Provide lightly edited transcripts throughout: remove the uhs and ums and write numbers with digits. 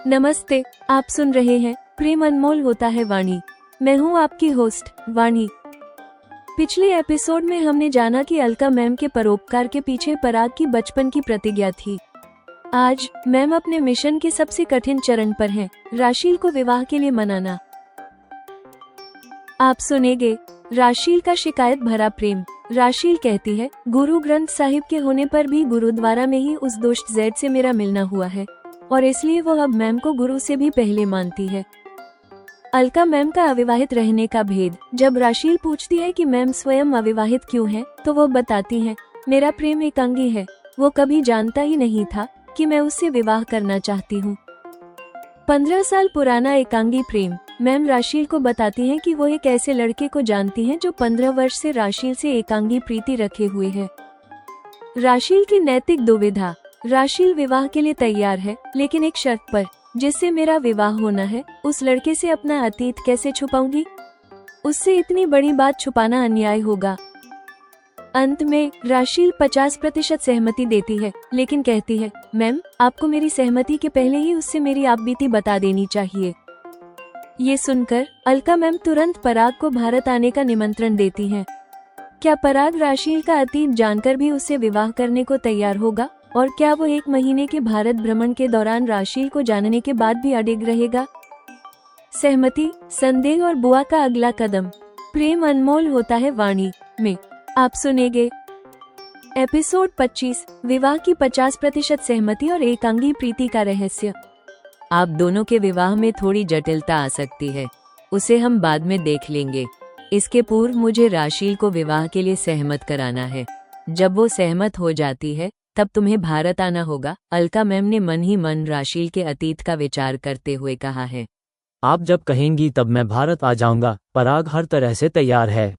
नमस्ते, आप सुन रहे हैं प्रेम अनमोल होता है वाणी। मैं हूं आपकी होस्ट वाणी। पिछले एपिसोड में हमने जाना कि अलका मैम के परोपकार के पीछे पराग की बचपन की प्रतिज्ञा थी। आज मैम अपने मिशन के सबसे कठिन चरण पर हैं, राशील को विवाह के लिए मनाना। आप सुनेंगे राशील का शिकायत भरा प्रेम। राशील कहती है, गुरु ग्रंथ साहिब के होने पर भी गुरुद्वारा में ही उस दुष्ट जैद से मेरा मिलना हुआ है और इसलिए वो अब मैम को गुरु से भी पहले मानती है। अलका मैम का अविवाहित रहने का भेद। जब राशील पूछती है कि मैम स्वयं अविवाहित क्यों हैं, तो वो बताती हैं, मेरा प्रेम एकांगी है। वो कभी जानता ही नहीं था कि मैं उससे विवाह करना चाहती हूँ। 15 साल पुराना एकांगी प्रेम। मैम राशील को बताती हैं कि वो एक ऐसे लड़के को जानती हैं जो 15 वर्ष से राशील से एकांगी प्रीति रखे हुए है। राशील की नैतिक दुविधा। राशील विवाह के लिए तैयार है, लेकिन एक शर्त पर, जिससे मेरा विवाह होना है। उस लड़के से अपना अतीत कैसे छुपाऊंगी? उससे इतनी बड़ी बात छुपाना अन्याय होगा। अंत में राशील 50% सहमति देती है, लेकिन कहती है, मैम आपको मेरी सहमति के पहले ही उससे मेरी आपबीती बता देनी चाहिए। ये सुनकर अलका मैम तुरंत पराग को भारत आने का निमंत्रण देती हैं। क्या पराग राशील का अतीत जानकर भी उससे विवाह करने को तैयार होगा? और क्या वो 1 महीने के भारत भ्रमण के दौरान राशील को जानने के बाद भी अडिग रहेगा? सहमति, संदेह और बुआ का अगला कदम। प्रेम अनमोल होता है वाणी में आप सुनेंगे एपिसोड 25, विवाह की 50% सहमति और एकांगी प्रीति का रहस्य। आप दोनों के विवाह में थोड़ी जटिलता आ सकती है, उसे हम बाद में देख लेंगे। इसके पूर्व मुझे राशील को विवाह के लिए सहमत कराना है। जब वो सहमत हो जाती है तब तुम्हें भारत आना होगा, अलका मैम ने मन ही मन राशील के अतीत का विचार करते हुए कहा है। आप जब कहेंगी तब मैं भारत आ जाऊंगा, पराग हर तरह से तैयार है।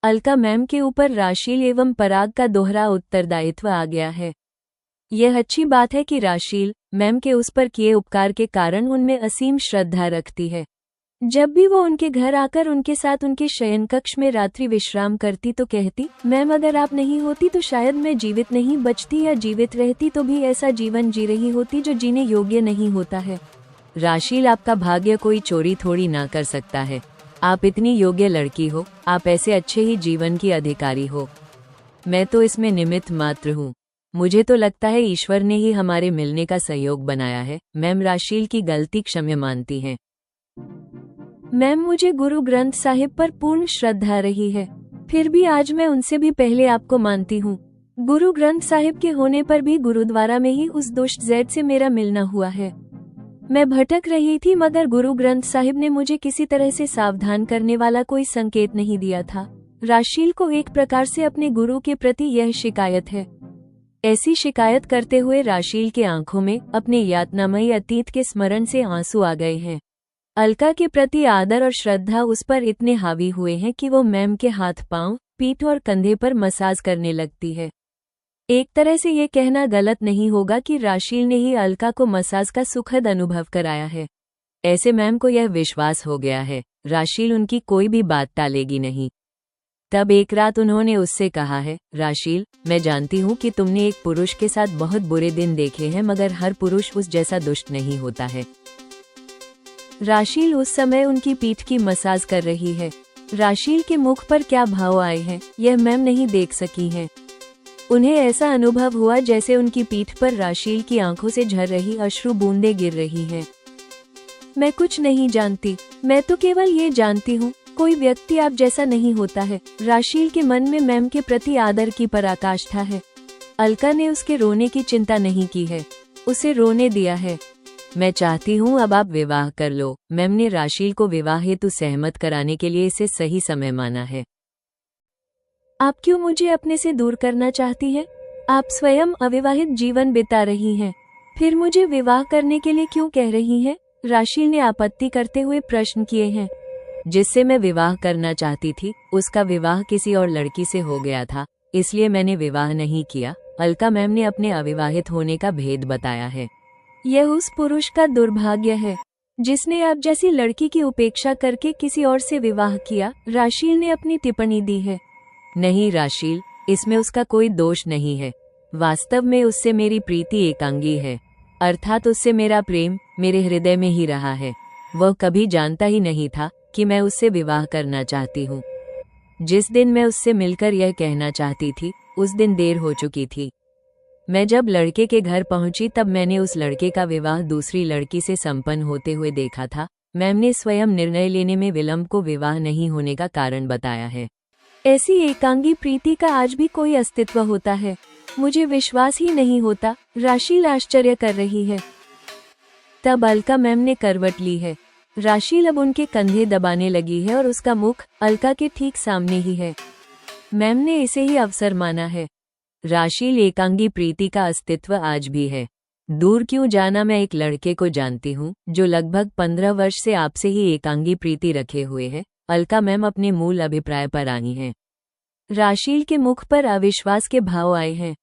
अलका मैम के ऊपर राशील एवं पराग का दोहरा उत्तरदायित्व आ गया है। यह अच्छी बात है कि राशील मैम के उस पर किए उपकार के कारण उनमें असीम श्रद्धा रखती है। जब भी वो उनके घर आकर उनके साथ उनके शयन कक्ष में रात्रि विश्राम करती तो कहती, मैम अगर आप नहीं होती तो शायद मैं जीवित नहीं बचती, या जीवित रहती तो भी ऐसा जीवन जी रही होती जो जीने योग्य नहीं होता है। राशील आपका भाग्य कोई चोरी थोड़ी ना कर सकता है। आप इतनी योग्य लड़की हो, आप ऐसे अच्छे ही जीवन की अधिकारी हो। मैं तो इसमें निमित्त मात्र हूँ। मुझे तो लगता है ईश्वर ने ही हमारे मिलने का सहयोग बनाया है। मैम राशील की गलती क्षम्य मानती हैं। मैम मुझे गुरु ग्रंथ साहिब पर पूर्ण श्रद्धा रही है, फिर भी आज मैं उनसे भी पहले आपको मानती हूँ। गुरु ग्रंथ साहिब के होने पर भी गुरुद्वारा में ही उस दुष्ट जैद से मेरा मिलना हुआ है। मैं भटक रही थी, मगर गुरु ग्रंथ साहिब ने मुझे किसी तरह से सावधान करने वाला कोई संकेत नहीं दिया था। राशील को एक प्रकार से अपने गुरु के प्रति यह शिकायत है। ऐसी शिकायत करते हुए राशील के आंखों में अपने यातनामयी अतीत के स्मरण से आंसू आ गए हैं। अलका के प्रति आदर और श्रद्धा उस पर इतने हावी हुए हैं कि वो मैम के हाथ पांव, पीठ और कंधे पर मसाज करने लगती है। एक तरह से ये कहना गलत नहीं होगा कि राशील ने ही अलका को मसाज का सुखद अनुभव कराया है। ऐसे मैम को यह विश्वास हो गया है, राशील उनकी कोई भी बात टालेगी नहीं। तब एक रात उन्होंने उससे कहा है, राशील मैं जानती हूँ कि तुमने एक पुरुष के साथ बहुत बुरे दिन देखे हैं, मगर हर पुरुष उस जैसा दुष्ट नहीं होता है। राशील उस समय उनकी पीठ की मसाज कर रही है। राशील के मुख पर क्या भाव आए हैं यह मैम नहीं देख सकी हैं। उन्हें ऐसा अनुभव हुआ जैसे उनकी पीठ पर राशील की आंखों से झर रही अश्रु बूंदें गिर रही हैं। मैं कुछ नहीं जानती, मैं तो केवल ये जानती हूँ, कोई व्यक्ति आप जैसा नहीं होता है। राशील के मन में मैम के प्रति आदर की पराकाष्ठा है। अलका ने उसके रोने की चिंता नहीं की है, उसे रोने दिया है। मैं चाहती हूँ अब आप विवाह कर लो। मैम ने राशील को विवाह हेतु सहमत कराने के लिए इसे सही समय माना है। आप क्यों मुझे अपने से दूर करना चाहती हैं? आप स्वयं अविवाहित जीवन बिता रही हैं, फिर मुझे विवाह करने के लिए क्यों कह रही हैं? राशील ने आपत्ति करते हुए प्रश्न किए हैं। जिससे मैं विवाह करना चाहती थी उसका विवाह किसी और लड़की से हो गया था, इसलिए मैंने विवाह नहीं किया। अलका मैम ने अपने अविवाहित होने का भेद बताया है। यह उस पुरुष का दुर्भाग्य है जिसने आप जैसी लड़की की उपेक्षा करके किसी और से विवाह किया, राशील ने अपनी टिप्पणी दी है। नहीं राशील, इसमें उसका कोई दोष नहीं है। वास्तव में उससे मेरी प्रीति एकांगी है, अर्थात उससे मेरा प्रेम मेरे हृदय में ही रहा है। वह कभी जानता ही नहीं था कि मैं उससे विवाह करना चाहती हूँ। जिस दिन मैं उससे मिलकर यह कहना चाहती थी, उस दिन देर हो चुकी थी। मैं जब लड़के के घर पहुंची तब मैंने उस लड़के का विवाह दूसरी लड़की से संपन्न होते हुए देखा था। मैम ने स्वयं निर्णय लेने में विलंब को विवाह नहीं होने का कारण बताया है। ऐसी एकांगी प्रीति का आज भी कोई अस्तित्व होता है? मुझे विश्वास ही नहीं होता। राशील आश्चर्य कर रही है। तब अलका मैम ने करवट ली है। राशील अब उनके कंधे दबाने लगी है और उसका मुख अलका के ठीक सामने ही है। मैम ने इसे ही अवसर माना है। राशील, एकांगी प्रीति का अस्तित्व आज भी है। दूर क्यों जाना, मैं एक लड़के को जानती हूँ जो लगभग 15 वर्ष से आपसे ही एकांगी प्रीति रखे हुए है। अलका मैम अपने मूल अभिप्राय पर आई हैं। राशील के मुख पर अविश्वास के भाव आए हैं।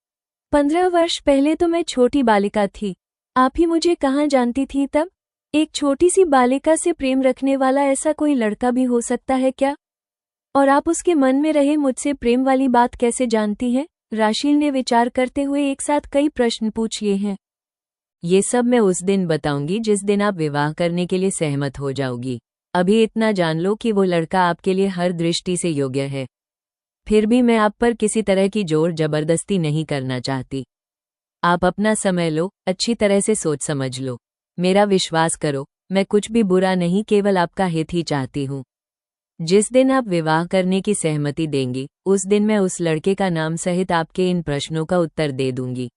15 वर्ष पहले तो मैं छोटी बालिका थी। आप ही मुझे कहाँ जानती थी तब? एक छोटी सी बालिका से प्रेम रखने वाला ऐसा कोई लड़का भी हो सकता है क्या? और आप उसके मन में रहे मुझसे प्रेम वाली बात कैसे जानती हैं? राशील ने विचार करते हुए एक साथ कई प्रश्न पूछ लिए हैं। ये सब मैं उस दिन बताऊंगी जिस दिन आप विवाह करने के लिए सहमत हो जाओगी। अभी इतना जान लो कि वो लड़का आपके लिए हर दृष्टि से योग्य है। फिर भी मैं आप पर किसी तरह की जोर जबरदस्ती नहीं करना चाहती। आप अपना समय लो, अच्छी तरह से सोच समझ लो। मेरा विश्वास करो, मैं कुछ भी बुरा नहीं, केवल आपका हित ही चाहती हूँ। जिस दिन आप विवाह करने की सहमति देंगी, उस दिन मैं उस लड़के का नाम सहित आपके इन प्रश्नों का उत्तर दे दूंगी।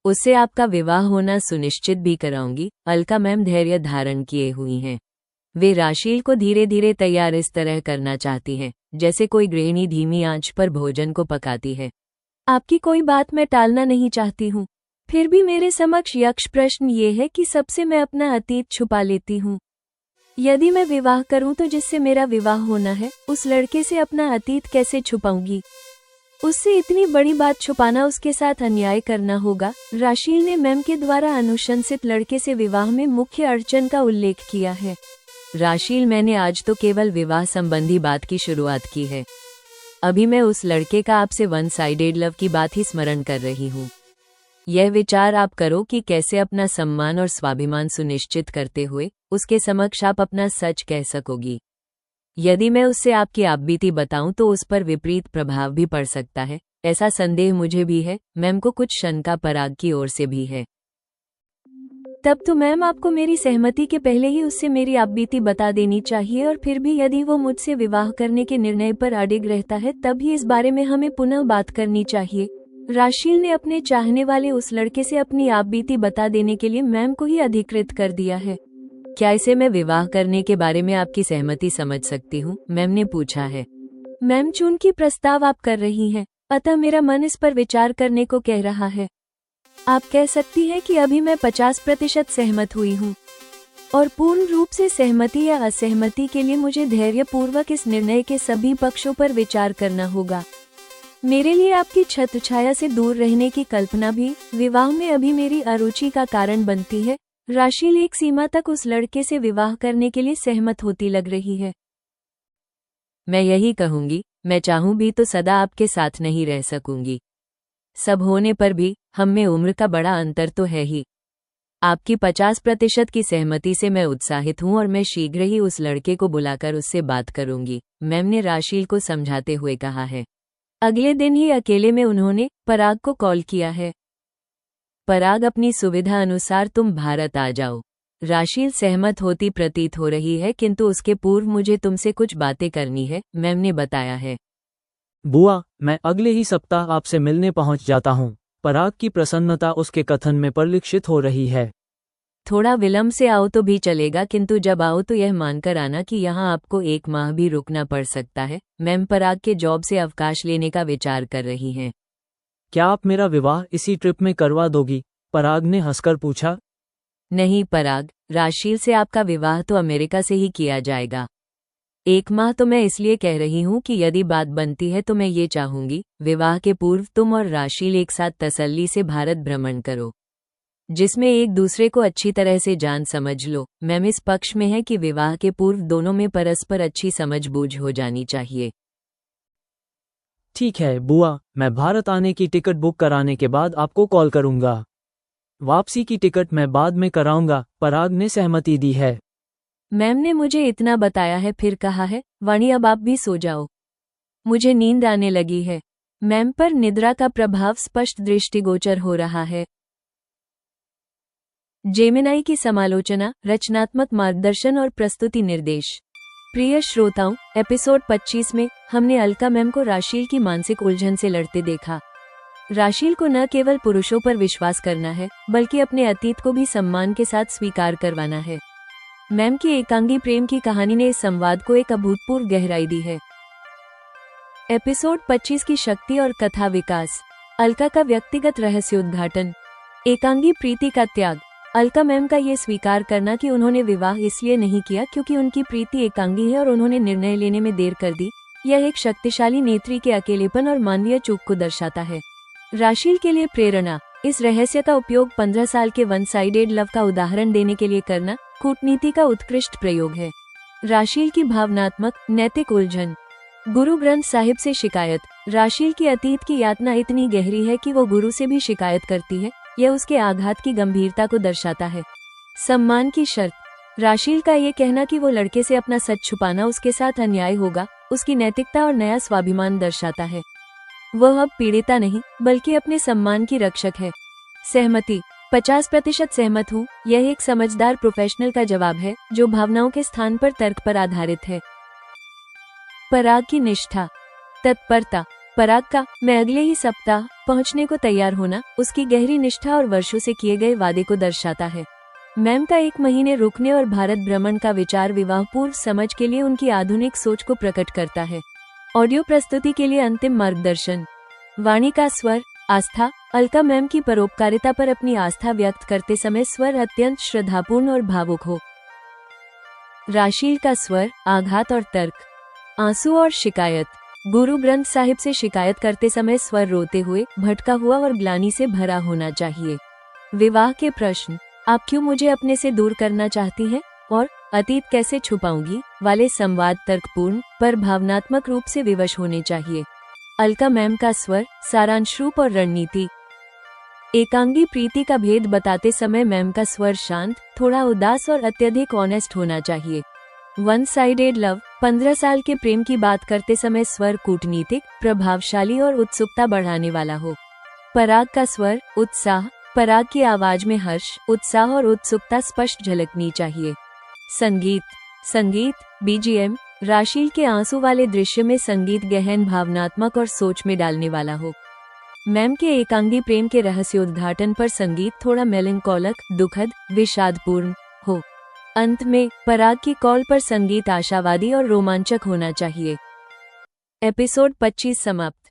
उससे आपका विवाह होना सुनिश्चित भी कराऊंगी। अलका मैम धैर्य धारण किए हुई हैं। वे राशील को धीरे धीरे तैयार इस तरह करना चाहती हैं जैसे कोई गृहिणी धीमी आंच पर भोजन को पकाती है। आपकी कोई बात मैं टालना नहीं चाहती हूँ, फिर भी मेरे समक्ष यक्ष प्रश्न ये है कि सबसे मैं अपना अतीत छुपा लेती हूँ। यदि मैं विवाह करूं तो जिससे मेरा विवाह होना है, उस लड़के से अपना अतीत कैसे छुपाऊंगी? उससे इतनी बड़ी बात छुपाना उसके साथ अन्याय करना होगा। राशील ने मैम के द्वारा अनुशंसित लड़के से विवाह में मुख्य अड़चन का उल्लेख किया है। राशील, मैंने आज तो केवल विवाह संबंधी बात की शुरुआत की है। अभी मैं उस लड़के का आपसे वन साइडेड लव की बात ही स्मरण कर रही हूँ। यह विचार आप करो कि कैसे अपना सम्मान और स्वाभिमान सुनिश्चित करते हुए उसके समक्ष आप अपना सच कह सकोगी। यदि मैं उससे आपकी आपबीती बताऊं तो उस पर विपरीत प्रभाव भी पड़ सकता है, ऐसा संदेह मुझे भी है। मैम को कुछ शंका पराग की ओर से भी है। तब तो मैम आपको मेरी सहमति के पहले ही उससे मेरी आपबीती बता देनी चाहिए, और फिर भी यदि वो मुझसे विवाह करने के निर्णय पर अडिग रहता है तब ही इस बारे में हमें पुनः बात करनी चाहिए। राशील ने अपने चाहने वाले उस लड़के से अपनी आपबीती बता देने के लिए मैम को ही अधिकृत कर दिया है। क्या इसे मैं विवाह करने के बारे में आपकी सहमति समझ सकती हूँ? मैम ने पूछा है। मैम, चूंकि प्रस्ताव आप कर रही हैं, अतः मेरा मन इस पर विचार करने को कह रहा है। आप कह सकती हैं कि अभी मैं 50% सहमत हुई हूँ, और पूर्ण रूप से सहमति या असहमति के लिए मुझे धैर्यपूर्वक इस निर्णय के सभी पक्षों पर विचार करना होगा। मेरे लिए आपकी छत्रछाया से दूर रहने की कल्पना भी विवाह में अभी मेरी अरुचि का कारण बनती है। राशील एक सीमा तक उस लड़के से विवाह करने के लिए सहमत होती लग रही है। मैं यही कहूंगी, मैं चाहूं भी तो सदा आपके साथ नहीं रह सकूंगी। सब होने पर भी हम में उम्र का बड़ा अंतर तो है ही। आपकी 50% की सहमति से मैं उत्साहित हूं और मैं शीघ्र ही उस लड़के को बुलाकर उससे बात करूंगी, मैम ने राशील को समझाते हुए कहा है। अगले दिन ही अकेले में उन्होंने पराग को कॉल किया है। पराग, अपनी सुविधा अनुसार तुम भारत आ जाओ। राशील सहमत होती प्रतीत हो रही है, किंतु उसके पूर्व मुझे तुमसे कुछ बातें करनी है, मैम ने बताया है। बुआ, मैं अगले ही सप्ताह आपसे मिलने पहुंच जाता हूं। पराग की प्रसन्नता उसके कथन में परिलक्षित हो रही है। थोड़ा विलंब से आओ तो भी चलेगा, किंतु जब आओ तो यह मानकर आना कि यहाँ आपको 1 माह भी रुकना पड़ सकता है। मैम पराग के जॉब से अवकाश लेने का विचार कर रही हैं। क्या आप मेरा विवाह इसी ट्रिप में करवा दोगी? पराग ने हंसकर पूछा। नहीं पराग, राशील से आपका विवाह तो अमेरिका से ही किया जाएगा। 1 माह तो मैं इसलिए कह रही हूँ कि यदि बात बनती है तो मैं ये चाहूंगी विवाह के पूर्व तुम और राशील एक साथ तसल्ली से भारत भ्रमण करो, जिसमें एक दूसरे को अच्छी तरह से जान समझ लो। मैम इस पक्ष में है कि विवाह के पूर्व दोनों में परस्पर अच्छी समझ बूझ हो जानी चाहिए। ठीक है बुआ, मैं भारत आने की टिकट बुक कराने के बाद आपको कॉल करूंगा। वापसी की टिकट मैं बाद में कराऊंगा, पराग ने सहमति दी है। मैम ने मुझे इतना बताया है, फिर कहा है, वाणी अब आप भी सो जाओ, मुझे नींद आने लगी है। मैम पर निद्रा का प्रभाव स्पष्ट दृष्टिगोचर हो रहा है। जेमिनाई की समालोचना, रचनात्मक मार्गदर्शन और प्रस्तुति निर्देश। प्रिय श्रोताओं, एपिसोड 25 में हमने अलका मैम को राशील की मानसिक उलझन से लड़ते देखा। राशील को न केवल पुरुषों पर विश्वास करना है, बल्कि अपने अतीत को भी सम्मान के साथ स्वीकार करवाना है। मैम की एकांगी प्रेम की कहानी ने इस संवाद को एक अभूतपूर्व गहराई दी है। एपिसोड 25 की शक्ति और कथा विकास। अलका का व्यक्तिगत रहस्योद्घाटन। एकांगी प्रीति का त्याग। अलका मैम का ये स्वीकार करना कि उन्होंने विवाह इसलिए नहीं किया क्योंकि उनकी प्रीति एकांगी है और उन्होंने निर्णय लेने में देर कर दी, यह एक शक्तिशाली नेत्री के अकेलेपन और मानवीय चूक को दर्शाता है। राशील के लिए प्रेरणा। इस रहस्य का उपयोग 15 साल के वन साइडेड लव का उदाहरण देने के लिए करना कूटनीति का उत्कृष्ट प्रयोग है। राशील की भावनात्मक नैतिक उलझन। गुरु ग्रंथ साहिब से शिकायत। राशील की अतीत की यातना इतनी गहरी है कि वो गुरु से भी शिकायत करती है, यह उसके आघात की गंभीरता को दर्शाता है। सम्मान की शर्त। राशील का ये कहना कि वो लड़के से अपना सच छुपाना उसके साथ अन्याय होगा, उसकी नैतिकता और नया स्वाभिमान दर्शाता है। वह अब पीड़िता नहीं, बल्कि अपने सम्मान की रक्षक है। सहमति। 50% सहमत हूँ, यह एक समझदार प्रोफेशनल का जवाब है, जो भावनाओं के स्थान पर तर्क पर आधारित है। पराग की निष्ठा, तत्परता। पराग का मैं अगले ही सप्ताह पहुंचने को तैयार होना उसकी गहरी निष्ठा और वर्षों से किए गए वादे को दर्शाता है। मैम का 1 महीने रुकने और भारत भ्रमण का विचार विवाह पूर्व समझ के लिए उनकी आधुनिक सोच को प्रकट करता है। ऑडियो प्रस्तुति के लिए अंतिम मार्गदर्शन। वाणी का स्वर, आस्था। अलका मैम की परोपकारिता पर अपनी आस्था व्यक्त करते समय स्वर अत्यंत श्रद्धापूर्ण और भावुक हो। राशील का स्वर, आघात और तर्क। आंसू और शिकायत। गुरु ग्रंथ साहिब से शिकायत करते समय स्वर रोते हुए, भटका हुआ और ग्लानि से भरा होना चाहिए। विवाह के प्रश्न। आप क्यों मुझे अपने से दूर करना चाहती हैं और अतीत कैसे छुपाऊंगी वाले संवाद तर्कपूर्ण पर भावनात्मक रूप से विवश होने चाहिए। अलका मैम का स्वर, सारांश रूप और रणनीति। एकांगी प्रीति का भेद बताते समय मैम का स्वर शांत, थोड़ा उदास और अत्यधिक ऑनेस्ट होना चाहिए। One sided love. 15 साल के प्रेम की बात करते समय स्वर कूटनीतिक, प्रभावशाली और उत्सुकता बढ़ाने वाला हो। पराग का स्वर, उत्साह। पराग की आवाज में हर्ष, उत्साह और उत्सुकता स्पष्ट झलकनी चाहिए। संगीत। संगीत, बीजीएम। राशील के आंसू वाले दृश्य में संगीत गहन, भावनात्मक और सोच में डालने वाला हो। मैम के एकांगी प्रेम के रहस्योद्घाटन पर संगीत थोड़ा मेलंकोलिक, दुखद, विषादपूर्ण हो। अंत में पराग की कॉल पर संगीत आशावादी और रोमांचक होना चाहिए। एपिसोड 25 समाप्त।